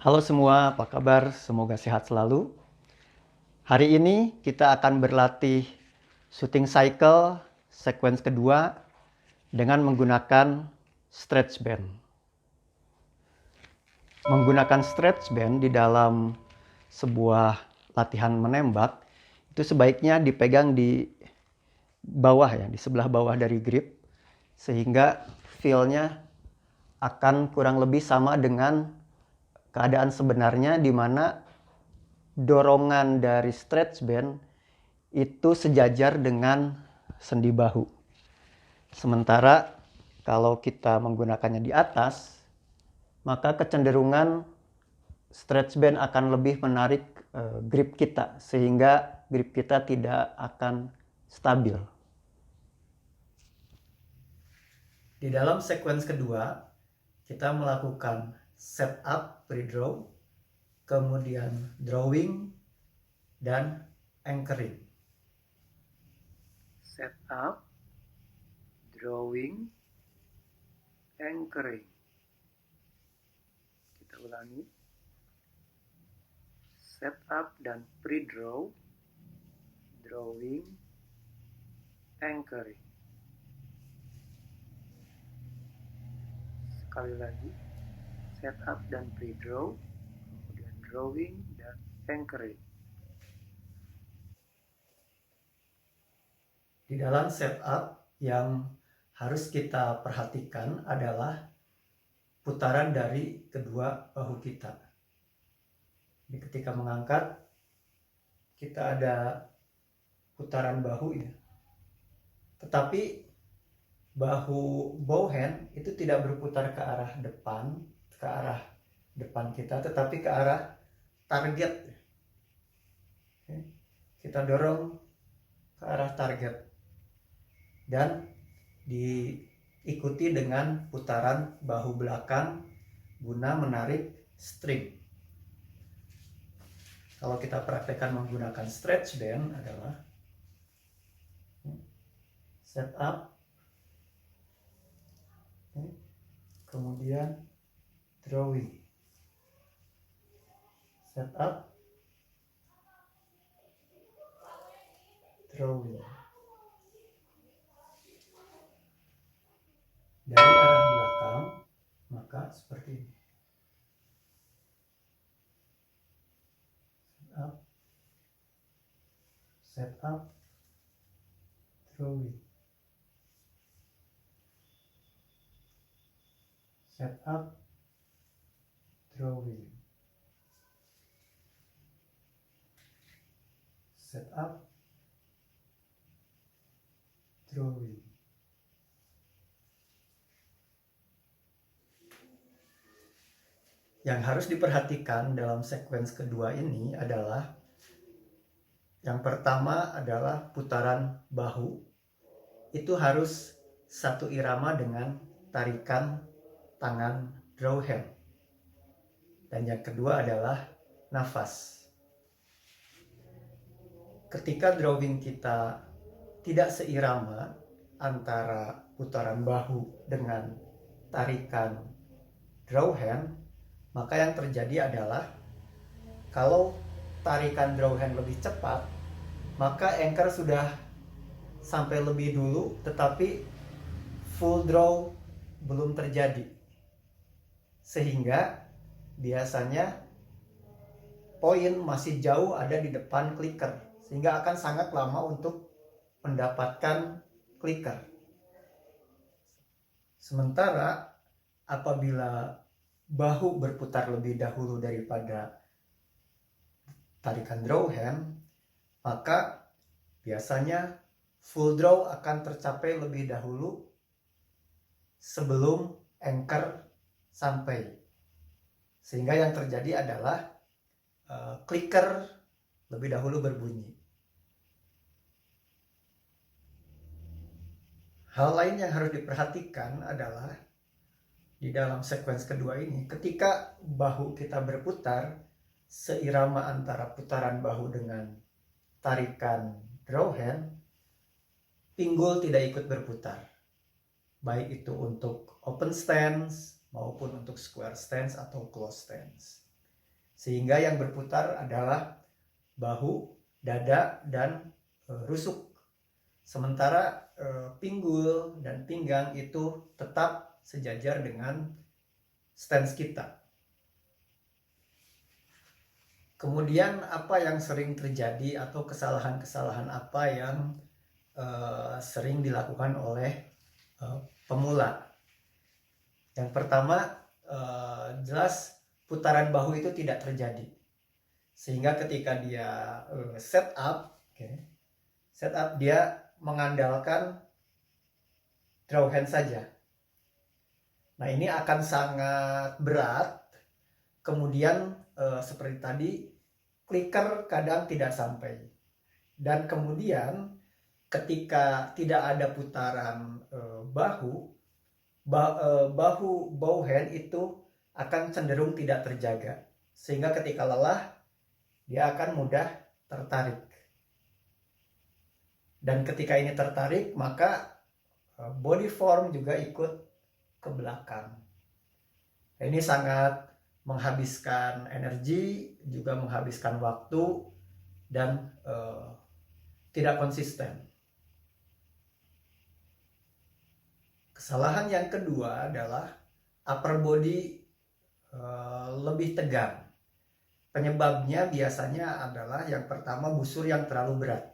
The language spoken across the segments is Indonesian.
Halo semua, apa kabar? Semoga sehat selalu. Hari ini kita akan berlatih shooting cycle sequence kedua dengan menggunakan stretch band. Menggunakan stretch band di dalam sebuah latihan menembak itu sebaiknya dipegang di bawah ya, di sebelah bawah dari grip sehingga feel-nya akan kurang lebih sama dengan keadaan sebenarnya di mana dorongan dari stretch band itu sejajar dengan sendi bahu. Sementara kalau kita menggunakannya di atas, maka kecenderungan stretch band akan lebih menarik grip kita sehingga grip kita tidak akan stabil. Di dalam sequence kedua, kita melakukan setup pre-draw, kemudian drawing, dan anchoring. Setup, drawing, anchoring. Kita ulangi. Setup dan pre-draw, drawing, anchoring. Sekali lagi. Setup dan pre-draw, kemudian drawing dan anchoring. Di dalam setup yang harus kita perhatikan adalah putaran dari kedua bahu kita. Jadi ketika mengangkat, kita ada putaran bahu ya. Tetapi bahu bowhand itu tidak berputar ke arah depan kita, tetapi ke arah target. Kita dorong ke arah target dan diikuti dengan putaran bahu belakang guna menarik string. Kalau kita praktekkan menggunakan stretch band adalah setup, kemudian drawing, setup, drawing. Dari arah belakang, maka seperti ini. Setup, drawing. Setup, drawing. Setup, drawing. Yang harus diperhatikan dalam sequence kedua ini adalah yang pertama adalah putaran bahu. Itu harus satu irama dengan tarikan tangan draw hand. Dan yang kedua adalah nafas. Ketika drawing kita tidak seirama antara putaran bahu dengan tarikan draw hand, maka yang terjadi adalah kalau tarikan draw hand lebih cepat, maka anchor sudah sampai lebih dulu, tetapi full draw belum terjadi. Sehingga biasanya poin masih jauh ada di depan clicker, sehingga akan sangat lama untuk mendapatkan clicker. Sementara apabila bahu berputar lebih dahulu daripada tarikan draw hand, maka biasanya full draw akan tercapai lebih dahulu sebelum anchor sampai. Sehingga yang terjadi adalah clicker lebih dahulu berbunyi. Hal lain yang harus diperhatikan adalah di dalam sequence kedua ini, ketika bahu kita berputar seirama antara putaran bahu dengan tarikan draw hand, pinggul tidak ikut berputar. Baik itu untuk open stance maupun untuk square stance atau close stance. Sehingga yang berputar adalah bahu, dada, dan rusuk. Sementara pinggul dan pinggang itu tetap sejajar dengan stance kita. Kemudian apa yang sering terjadi atau kesalahan-kesalahan apa yang sering dilakukan oleh pemula? Yang pertama, jelas putaran bahu itu tidak terjadi. Sehingga ketika dia set up dia mengandalkan draw hand saja. Nah, ini akan sangat berat. Kemudian seperti tadi, clicker kadang tidak sampai. Dan kemudian ketika tidak ada putaran bow hand itu akan cenderung tidak terjaga. Sehingga ketika lelah, dia akan mudah tertarik. Dan ketika ini tertarik, maka body form juga ikut ke belakang. Ini sangat menghabiskan energi, juga menghabiskan waktu, dan tidak konsisten. Kesalahan yang kedua adalah upper body lebih tegang. Penyebabnya biasanya adalah yang pertama, busur yang terlalu berat.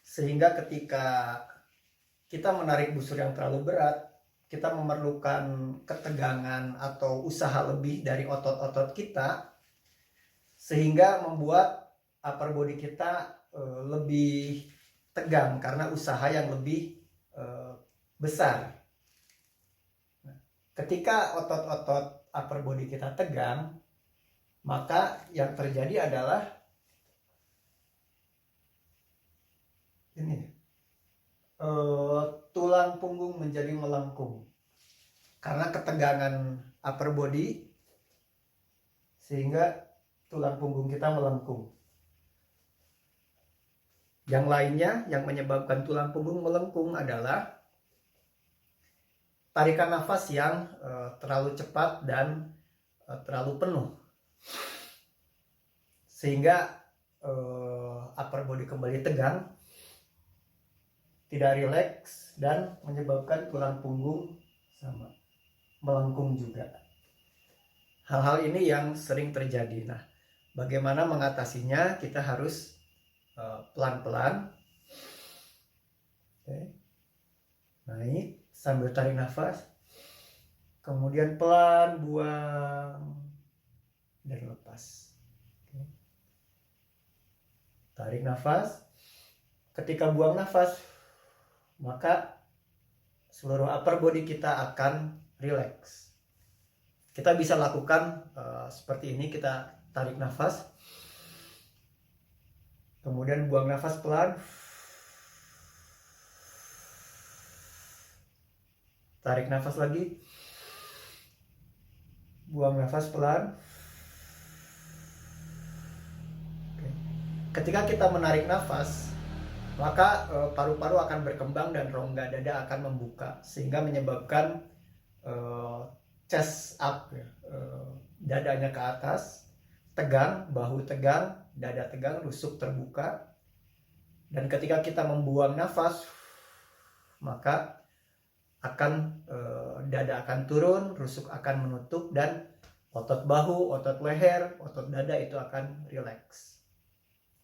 Sehingga ketika kita menarik busur yang terlalu berat, kita memerlukan ketegangan atau usaha lebih dari otot-otot kita, sehingga membuat upper body kita lebih tegang karena usaha yang lebih besar. Ketika otot-otot upper body kita tegang, maka yang terjadi adalah ini, tulang punggung menjadi melengkung karena ketegangan upper body, sehingga tulang punggung kita melengkung. Yang lainnya yang menyebabkan tulang punggung melengkung adalah tarikan nafas yang terlalu cepat dan terlalu penuh, sehingga upper body kembali tegang, tidak rileks, dan menyebabkan tulang punggung sama melengkung juga. Hal-hal ini yang sering terjadi. Nah, bagaimana mengatasinya? Kita harus pelan-pelan. Naik sambil tarik nafas, kemudian pelan buang dan lepas. Tarik nafas. Ketika buang nafas, maka seluruh upper body kita akan rileks. Kita bisa lakukan seperti ini. Kita tarik nafas, kemudian buang nafas pelan, tarik nafas lagi, buang nafas pelan. Ketika kita menarik nafas, maka paru-paru akan berkembang dan rongga dada akan membuka, sehingga menyebabkan chest up, dadanya ke atas, tegang, bahu tegang, dada tegang, rusuk terbuka. Dan ketika kita membuang nafas, maka akan dada akan turun, rusuk akan menutup, dan otot bahu, otot leher, otot dada itu akan rileks.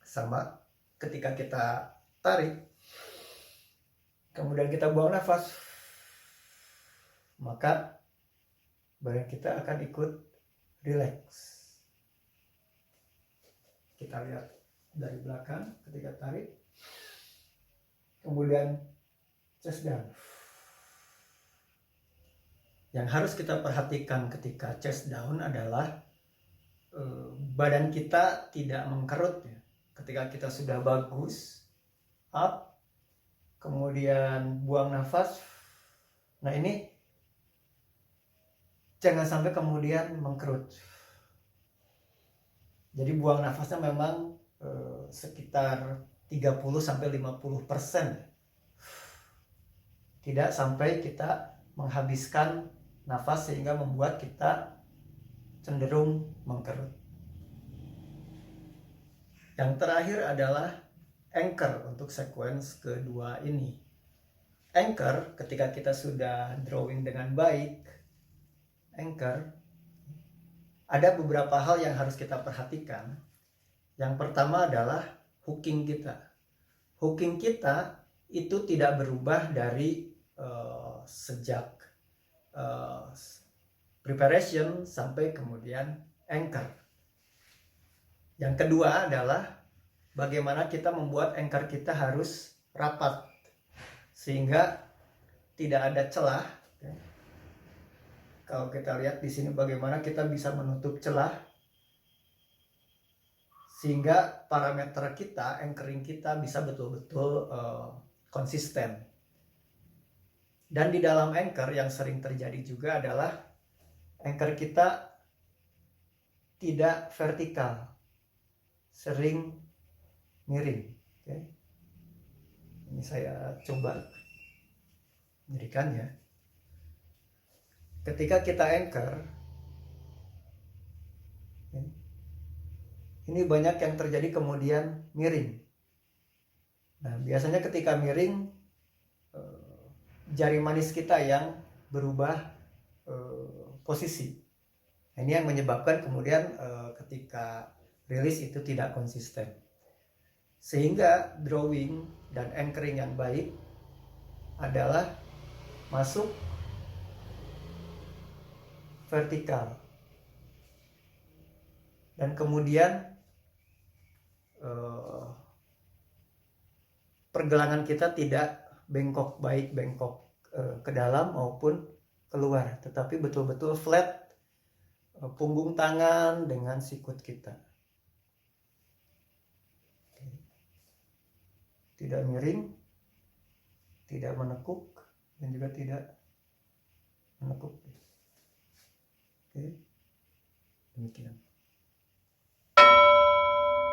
Sama ketika kita tarik, kemudian kita buang nafas, maka badan kita akan ikut rileks. Kita lihat dari belakang ketika tarik, kemudian chest down. Yang harus kita perhatikan ketika chest down adalah badan kita tidak mengkerut ya. Ketika kita sudah bagus up, kemudian buang nafas, nah ini jangan sampai kemudian mengkerut. Jadi buang nafasnya memang sekitar 30-50%. Tidak sampai kita menghabiskan nafas sehingga membuat kita cenderung mengkerut. Yang terakhir adalah anchor untuk sequence kedua ini. Anchor, ketika kita sudah drawing dengan baik, anchor, ada beberapa hal yang harus kita perhatikan. Yang pertama adalah hooking kita. Hooking kita itu tidak berubah dari sejak preparation sampai kemudian anchor. Yang kedua adalah bagaimana kita membuat anchor kita harus rapat sehingga tidak ada celah. Kalau kita lihat di sini bagaimana kita bisa menutup celah sehingga parameter kita, anchoring kita bisa betul-betul konsisten. Dan di dalam anchor yang sering terjadi juga adalah anchor kita tidak vertikal, sering miring. Oke. Ini saya coba berikan ya. Ketika kita anchor, ini banyak yang terjadi kemudian miring. Nah, biasanya ketika miring, jari manis kita yang berubah posisi. Nah, ini yang menyebabkan kemudian ketika rilis itu tidak konsisten. Sehingga drawing dan anchoring yang baik adalah masuk vertikal. Dan kemudian pergelangan kita tidak bengkok, baik bengkok ke dalam maupun keluar, tetapi betul-betul flat punggung tangan dengan sikut kita. Tidak miring, tidak menekuk, dan juga tidak menekuk. Oke, demikian.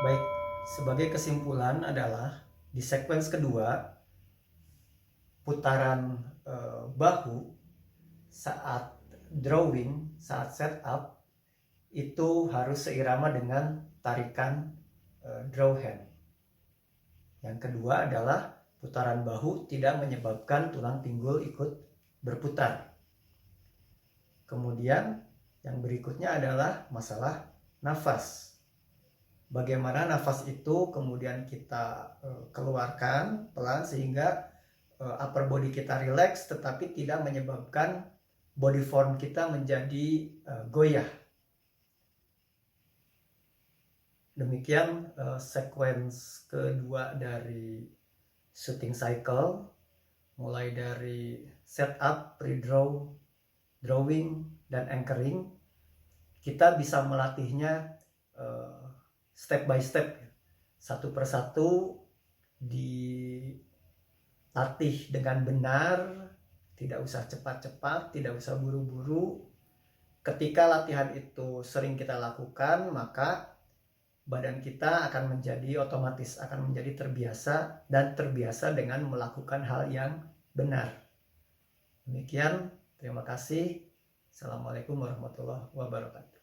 Baik, sebagai kesimpulan adalah di sequence kedua, putaran bahu saat drawing, saat setup itu harus seirama dengan tarikan draw hand. Yang kedua adalah putaran bahu tidak menyebabkan tulang pinggul ikut berputar. Kemudian yang berikutnya adalah masalah nafas. Bagaimana nafas itu kemudian kita keluarkan pelan sehingga upper body kita relax tetapi tidak menyebabkan body form kita menjadi goyah. Demikian sequence kedua dari shooting cycle, mulai dari setup, pre-draw, drawing, dan anchoring. Kita bisa melatihnya step by step, satu persatu dilatih dengan benar, tidak usah cepat-cepat, tidak usah buru-buru. Ketika latihan itu sering kita lakukan, maka badan kita akan menjadi otomatis, akan menjadi terbiasa dan terbiasa dengan melakukan hal yang benar. Demikian, terima kasih. Assalamualaikum warahmatullahi wabarakatuh.